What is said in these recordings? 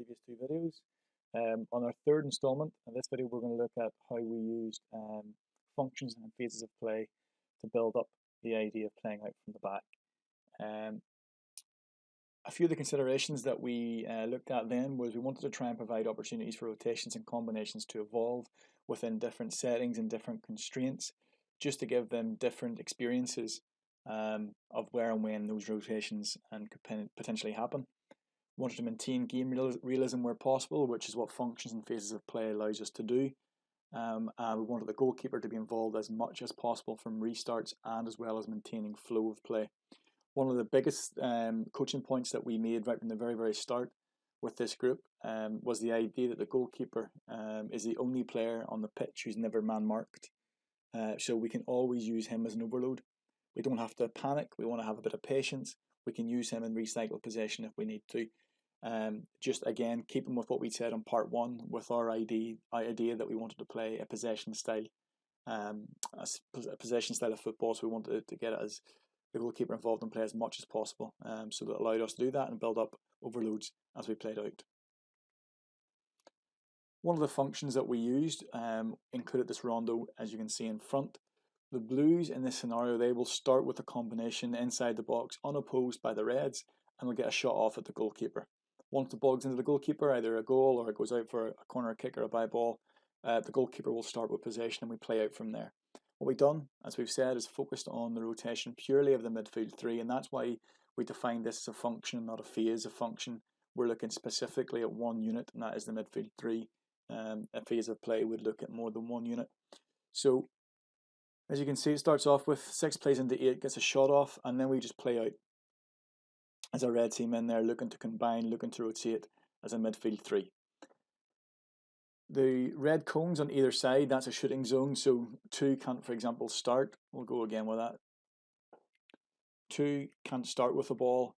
previous two videos. On our third installment, in this video we're going to look at how we used functions and phases of play to build up the idea of playing out from the back. A few of the considerations that we looked at then was we wanted to try and provide opportunities for rotations and combinations to evolve within different settings and different constraints, just to give them different experiences of where and when those rotations could potentially happen. We wanted to maintain game realism where possible, which is what functions and phases of play allows us to do. And we wanted the goalkeeper to be involved as much as possible from restarts and as well as maintaining flow of play. One of the biggest coaching points that we made right from the very start with this group was the idea that the goalkeeper is the only player on the pitch who's never man-marked. So we can always use him as an overload. We don't have to panic. We want to have a bit of patience. We can use him in recycled possession if we need to. Just again, keeping with what we said on part one with our idea that we wanted to play a possession style, a possession style of football. So we wanted to get it as the goalkeeper involved and play as much as possible. So that allowed us to do that and build up overloads as we played out. One of the functions that we used included this Rondo, as you can see in front. The Blues in this scenario, they will start with a combination inside the box unopposed by the Reds and will get a shot off at the goalkeeper. Once the ball goes into the goalkeeper, either a goal or it goes out for a corner kick or a by ball, the goalkeeper will start with possession and we play out from there. What we've done, as we've said, is focused on the rotation purely of the midfield three, and that's why we defined this as a function, not a phase of function. We're looking specifically at one unit, and that is the midfield three. A phase of play would look at more than one unit. So, as you can see, it starts off with 6 plays into 8, gets a shot off, and then we just play out as a red team in there, looking to combine, looking to rotate as a midfield three. The red cones on either side, that's a shooting zone, so 2 can't, for example, start. We'll go again with that. 2 can't start with the ball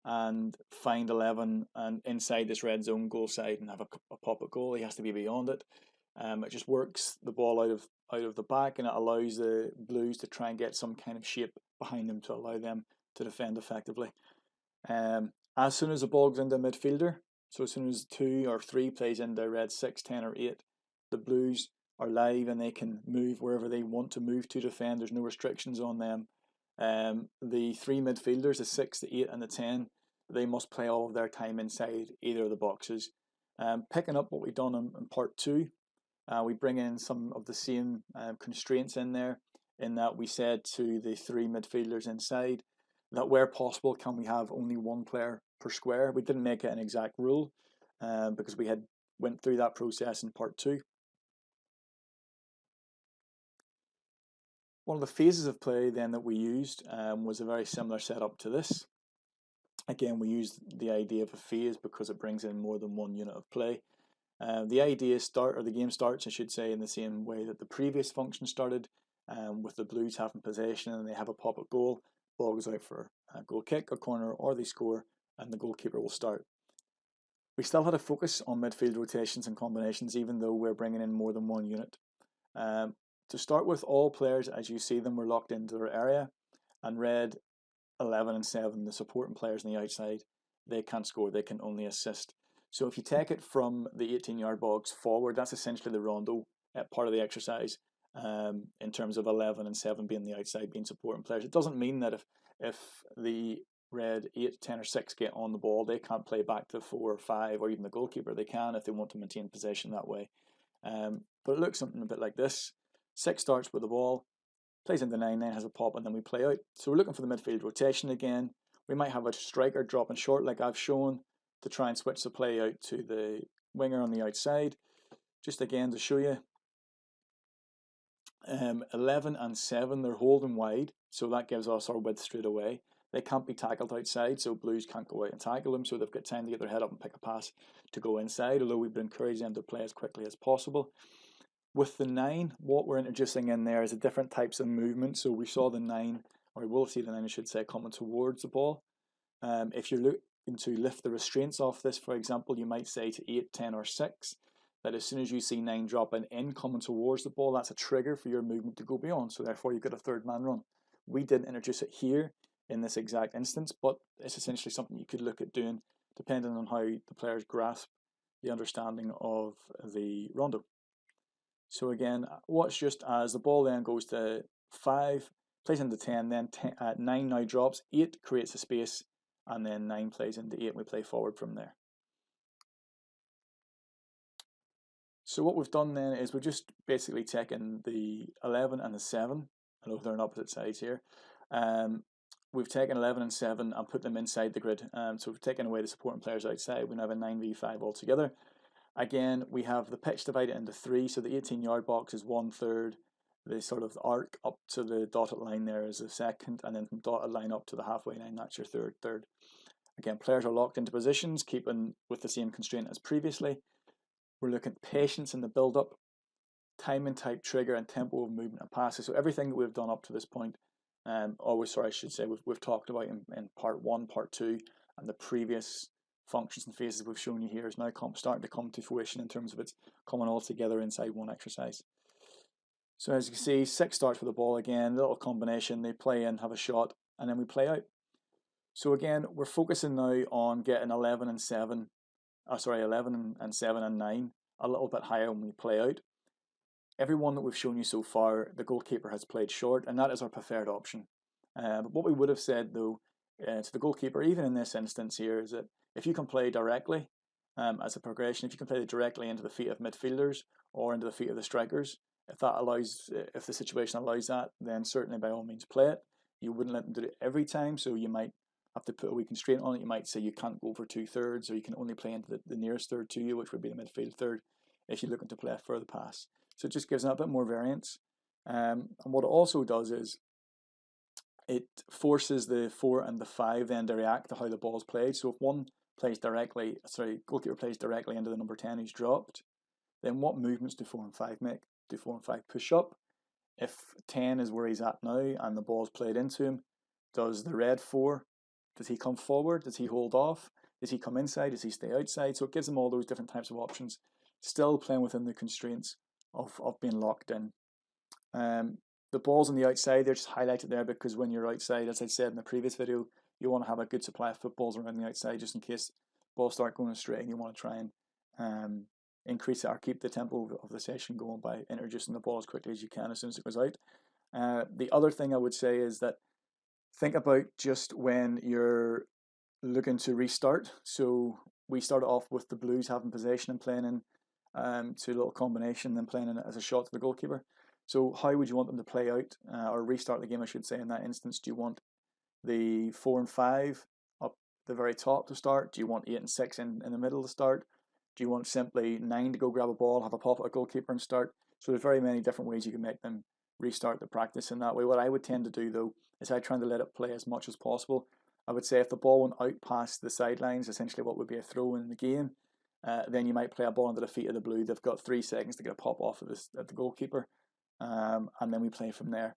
and find 11 and inside this red zone goal side and have a pop at goal. He has to be beyond it. It just works the ball out of the back, and it allows the Blues to try and get some kind of shape behind them to allow them to defend effectively. As soon as the ball goes into a midfielder, so as soon as 2 or 3 plays into red 6, 10 or 8, the Blues are live and they can move wherever they want to move to defend. There's no restrictions on them. The 3 midfielders, the 6, the 8 and the 10, they must play all of their time inside either of the boxes. Picking up what we've done in part 2, we bring in some of the same constraints in there, in that we said to the 3 midfielders inside that where possible can we have only 1 player per square. We didn't make it an exact rule because we had went through that process in part 2. One of the phases of play then that we used was a very similar setup to this. Again, we used the idea of a phase because it brings in more than 1 unit of play. The game starts, I should say, in the same way that the previous function started, with the Blues having possession and they have a pop at goal. Ball goes out for a goal kick, a corner, or they score, and the goalkeeper will start. We still had a focus on midfield rotations and combinations, even though we're bringing in more than 1 unit. To start with, all players, as you see them, were locked into their area, and red 11 and 7, the supporting players on the outside, they can't score, they can only assist. So if you take it from the 18-yard box forward, that's essentially the Rondo part of the exercise, in terms of 11 and 7 being the outside, being supporting players. It doesn't mean that if the red 8, 10 or 6 get on the ball, they can't play back to 4 or 5 or even the goalkeeper. They can if they want to maintain possession that way. But it looks something a bit like this. 6 starts with the ball, plays into 9, 9 has a pop, and then we play out. So we're looking for the midfield rotation again. We might have a striker dropping short like I've shown to try and switch the play out to the winger on the outside. Just again to show you, 11 and 7, they're holding wide, so that gives us our width straight away. They can't be tackled outside, so Blues can't go out and tackle them, so they've got time to get their head up and pick a pass to go inside, although we've encouraged them to play as quickly as possible. With the 9, what we're introducing in there is a different types of movement. So we saw the 9, or we will see the 9, I should say, coming towards the ball. If you're looking to lift the restraints off this, for example, you might say to 8, 10 or 6, that as soon as you see 9 dropping in, coming towards the ball, that's a trigger for your movement to go beyond. So therefore you've got a 3rd man run. We didn't introduce it here in this exact instance, but it's essentially something you could look at doing depending on how the players grasp the understanding of the rondo. So again, watch just as the ball then goes to 5, plays into 10, then 9 now drops, 8 creates a space, and then 9 plays into 8, and we play forward from there. So what we've done then is we've just basically taken the 11 and the 7, I know they're on opposite sides here, we've taken 11 and 7 and put them inside the grid. So we've taken away the supporting players outside, we now have a 9v5 altogether. Again, we have the pitch divided into 3, so the 18-yard box is 1/3, the sort of arc up to the dotted line there is a second, and then from dotted line up to the halfway line, that's your third. Again, players are locked into positions, keeping with the same constraint as previously. We're looking at patience in the build-up, time and type trigger, and tempo of movement and passes. So everything that we've done up to this point, we've talked about in part 1, part 2, and the previous functions and phases we've shown you here is now starting to come to fruition in terms of it's coming all together inside one exercise. So as you can see, 6 starts with the ball again, little combination, they play in, have a shot, and then we play out. So again, we're focusing now on getting 11 and 7 and 9 a little bit higher when we play out. Every one that we've shown you so far, the goalkeeper has played short, and that is our preferred option. But what we would have said though to the goalkeeper, even in this instance here, is that if you can play directly as a progression, if you can play directly into the feet of midfielders or into the feet of the strikers, if the situation allows that, then certainly by all means play it. You wouldn't let them do it every time, so you might have to put a wee constraint on it. You might say you can't go for 2/3, or you can only play into the nearest third to you, which would be the midfield third, if you're looking to play a further pass. So it just gives it a bit more variance. And what it also does is it forces the 4 and the 5 then to react to how the ball's played. So if goalkeeper plays directly into the number 10 who's dropped, then what movements do 4 and 5 make? Do 4 and 5 push up? If 10 is where he's at now and the ball's played into him, does the red 4, does he come forward? Does he hold off? Does he come inside? Does he stay outside? So it gives him all those different types of options, still playing within the constraints of being locked in. The balls on the outside, they're just highlighted there because when you're outside, as I said in the previous video, you want to have a good supply of footballs around the outside just in case balls start going astray, and you want to try and increase it or keep the tempo of the session going by introducing the ball as quickly as you can as soon as it goes out. The other thing I would say is that think about just when you're looking to restart. So we started off with the Blues having possession and playing in to a little combination, then playing in it as a shot to the goalkeeper. So how would you want them to play out or restart the game, I should say, in that instance? Do you want the 4 and 5 up the very top to start? Do you want 8 and 6 in the middle to start? Do you want simply 9 to go grab a ball, have a pop at a goalkeeper and start? So there's very many different ways you can make them restart the practice in that way. What I would tend to do though is I try to let it play as much as possible. I would say if the ball went out past the sidelines, essentially what would be a throw in the game, then you might play a ball under the feet of the Blue. They've got 3 seconds to get a pop off of at the goalkeeper, and then we play from there.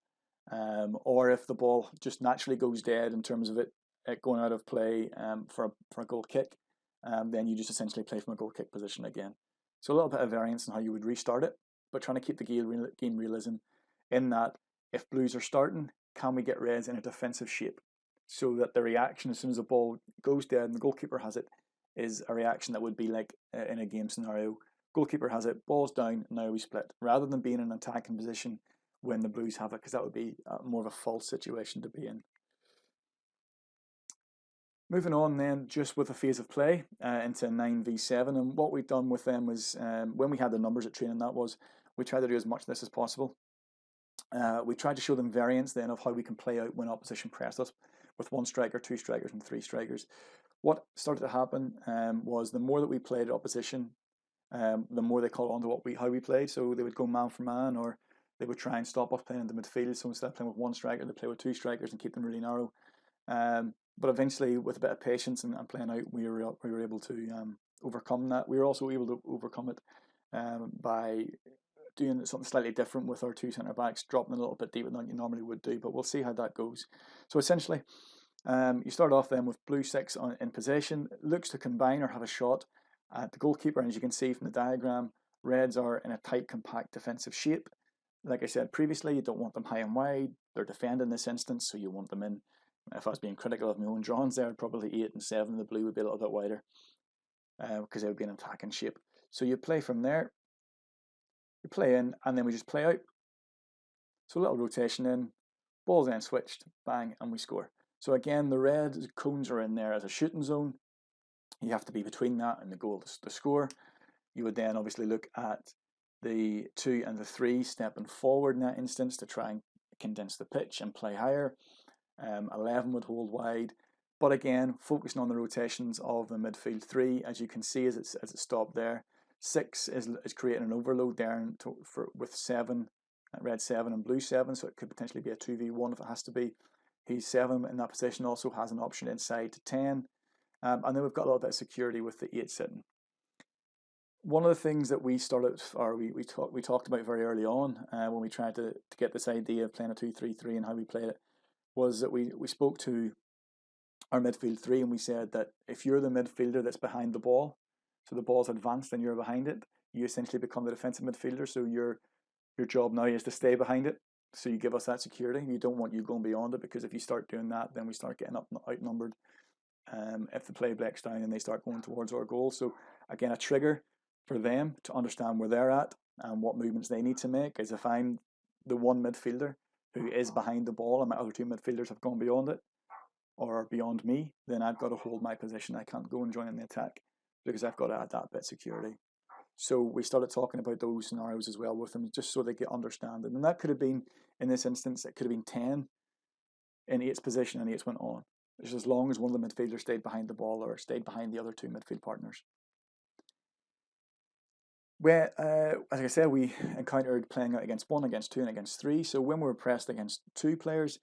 Or if the ball just naturally goes dead in terms of it going out of play for a goal kick, then you just essentially play from a goal kick position again. So a little bit of variance in how you would restart it, but trying to keep the game realism in that if Blues are starting, can we get Reds in a defensive shape so that the reaction as soon as the ball goes dead and the goalkeeper has it is a reaction that would be like in a game scenario. Goalkeeper has it, ball's down, now we split, rather than being in an attacking position when the Blues have it, because that would be more of a false situation to be in. Moving on then, just with a phase of play into 9v7, and what we've done with them was, when we had the numbers at training, we tried to do as much of this as possible. We tried to show them variants then of how we can play out when opposition press us with 1 striker, 2 strikers and 3 strikers. What started to happen was the more that we played opposition, the more they caught on to how we played. So they would go man for man, or they would try and stop us playing in the midfield. So instead of playing with 1 striker, they play with 2 strikers and keep them really narrow. But eventually, with a bit of patience and playing out, we were able to overcome that. We were also able to overcome it by doing something slightly different with our 2 centre backs, dropping a little bit deeper than you normally would do. But we'll see how that goes. So essentially, you start off then with Blue 6 in possession, looks to combine or have a shot at the goalkeeper. And as you can see from the diagram, Reds are in a tight, compact defensive shape. Like I said previously, you don't want them high and wide. They're defending in this instance, so you want them in. If I was being critical of my own drawings there, probably 8 and 7, the Blue would be a little bit wider. because they would be in attacking shape. So you play from there, you play in, and then we just play out. So a little rotation in, ball then switched, bang, and we score. So again, the red cones are in there as a shooting zone. You have to be between that and the goal to score. You would then obviously look at the 2 and the 3 stepping forward in that instance to try and condense the pitch and play higher. 11 would hold wide. But again, focusing on the rotations of the midfield 3, as you can see as it stopped there. 6 is creating an overload there with 7, red 7 and blue 7, so it could potentially be a 2v1 if it has to be. He's 7 in that position, also has an option inside to 10. And then we've got a little bit of security with the 8 sitting. One of the things that we started, or we talked about very early on when we tried to get this idea of playing a 2-3-3 and how we played it, was that we spoke to our midfield 3 and we said that if you're the midfielder that's behind the ball, so the ball's advanced and you're behind it, you essentially become the defensive midfielder. So your job now is to stay behind it. So you give us that security. We don't want you going beyond it, because if you start doing that, then we start getting outnumbered. If the play breaks down and they start going towards our goal. So again, a trigger for them to understand where they're at and what movements they need to make is if I'm the one midfielder who is behind the ball and my other 2 midfielders have gone beyond it or beyond me, then I've got to hold my position. I can't go and join in the attack because I've got to add that bit of security. So we started talking about those scenarios as well with them, just so they get understanding. And that could have been, in this instance, it could have been 10 in 8's position and 8's went on. Just as long as one of the midfielders stayed behind the ball or stayed behind the other 2 midfield partners. Where, as I said, we encountered playing out against 1, against 2, and against 3. So when we were pressed against 2 players,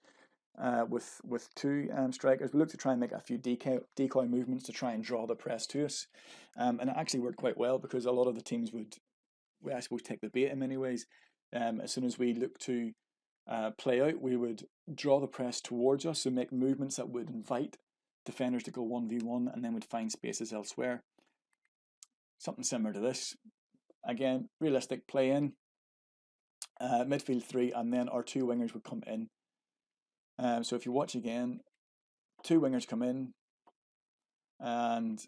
with 2 strikers, we looked to try and make a few decoy movements to try and draw the press to us. And it actually worked quite well, because a lot of the teams would, I suppose, take the bait in many ways. As soon as we looked to play out, we would draw the press towards us, so make movements that would invite defenders to go 1v1, and then would find spaces elsewhere. Something similar to this. Again, realistic play in, midfield 3, and then our 2 wingers would come in. So if you watch again, 2 wingers come in, and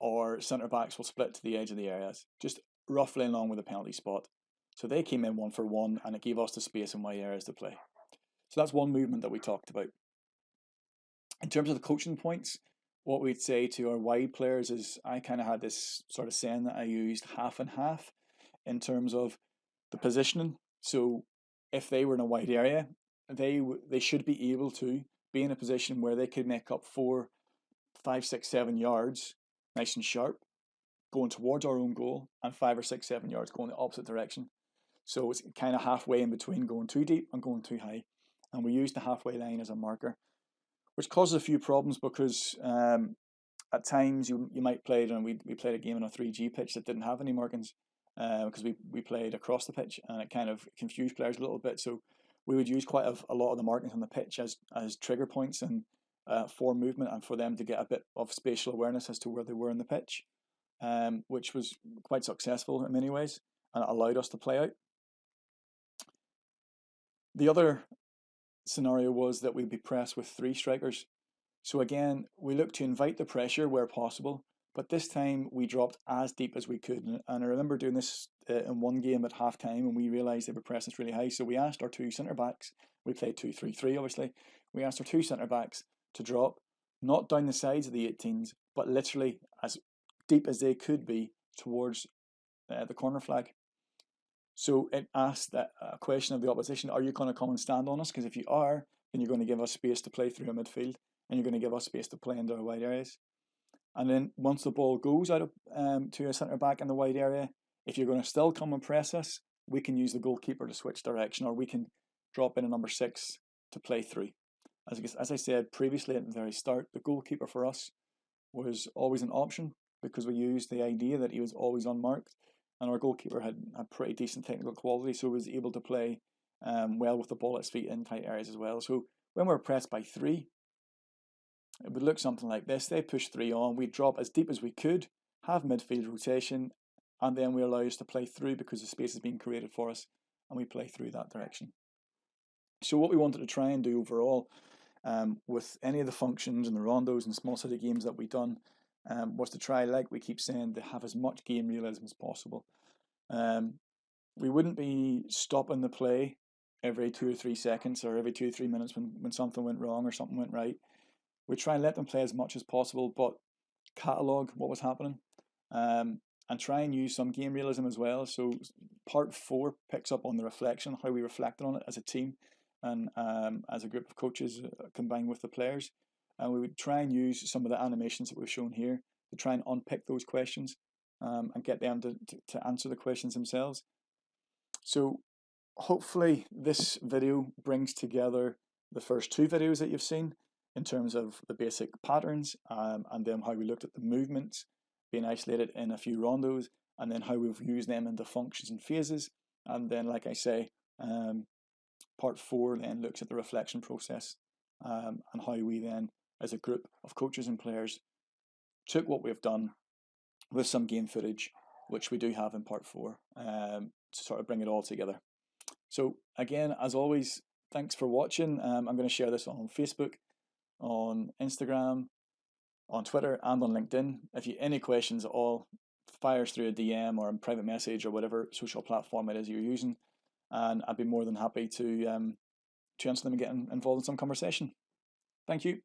our centre backs will split to the edge of the areas, just roughly along with the penalty spot. So they came in 1-for-1, and it gave us the space in wide areas to play. So that's one movement that we talked about. In terms of the coaching points, what we'd say to our wide players is, I kind of had this sort of saying that I used half and half in terms of the positioning. So if they were in a wide area, they should be able to be in a position where they could make up 4, 5, 6, 7 yards nice and sharp going towards our own goal, and 5 or 6, 7 yards going the opposite direction. So it's kind of halfway in between going too deep and going too high. And we use the halfway line as a marker, which causes a few problems, because at times you might play, and we played a game on a 3G pitch that didn't have any markings, because we played across the pitch, and it kind of confused players a little bit. So we would use quite a lot of the markings on the pitch as trigger points and for movement, and for them to get a bit of spatial awareness as to where they were in the pitch, which was quite successful in many ways, and it allowed us to play out. The other scenario was that we'd be pressed with 3 strikers. So again, we looked to invite the pressure where possible, but this time we dropped as deep as we could. And I remember doing this in one game at half time, and we realised they were pressing us really high. So we asked our 2 centre backs, we played 2-3-3 obviously, we asked our 2 centre backs to drop, not down the sides of the 18s, but literally as deep as they could be towards the corner flag. So it asked that question of the opposition: are you going to come and stand on us? Because if you are, then you're going to give us space to play through a midfield, and you're going to give us space to play into our wide areas. And then once the ball goes out to a centre back in the wide area, if you're going to still come and press us, we can use the goalkeeper to switch direction, or we can drop in a number 6 to play through. As I said previously at the very start, the goalkeeper for us was always an option, because we used the idea that he was always unmarked, and our goalkeeper had a pretty decent technical quality, so he was able to play well with the ball at his feet in tight areas as well. So when we're pressed by 3, it would look something like this. They push 3 on, we drop as deep as we could, have midfield rotation, and then we allow us to play through because the space is being created for us, and we play through that direction. So what we wanted to try and do overall, with any of the functions and the rondos and small city games that we've done, was to try, like we keep saying, to have as much game realism as possible. We wouldn't be stopping the play every 2 or 3 seconds or every 2 or 3 minutes when something went wrong or something went right. We try and let them play as much as possible, but catalogue what was happening, and try and use some game realism as well. So part 4 picks up on the reflection, how we reflected on it as a team and as a group of coaches combined with the players. And we would try and use some of the animations that we've shown here to try and unpick those questions and get them to answer the questions themselves. So hopefully this video brings together the first 2 videos that you've seen in terms of the basic patterns, and then how we looked at the movements being isolated in a few rondos, and then how we've used them into functions and phases. And then, like I say, part 4 then looks at the reflection process, and how we then, as a group of coaches and players, took what we've done with some game footage, which we do have in part 4, to sort of bring it all together. So again, as always, thanks for watching. I'm going to share this on Facebook, on Instagram, on Twitter, and on LinkedIn. If you have any questions at all, fire us through a DM or a private message or whatever social platform it is you're using, and I'd be more than happy to answer them and get involved in some conversation. Thank you.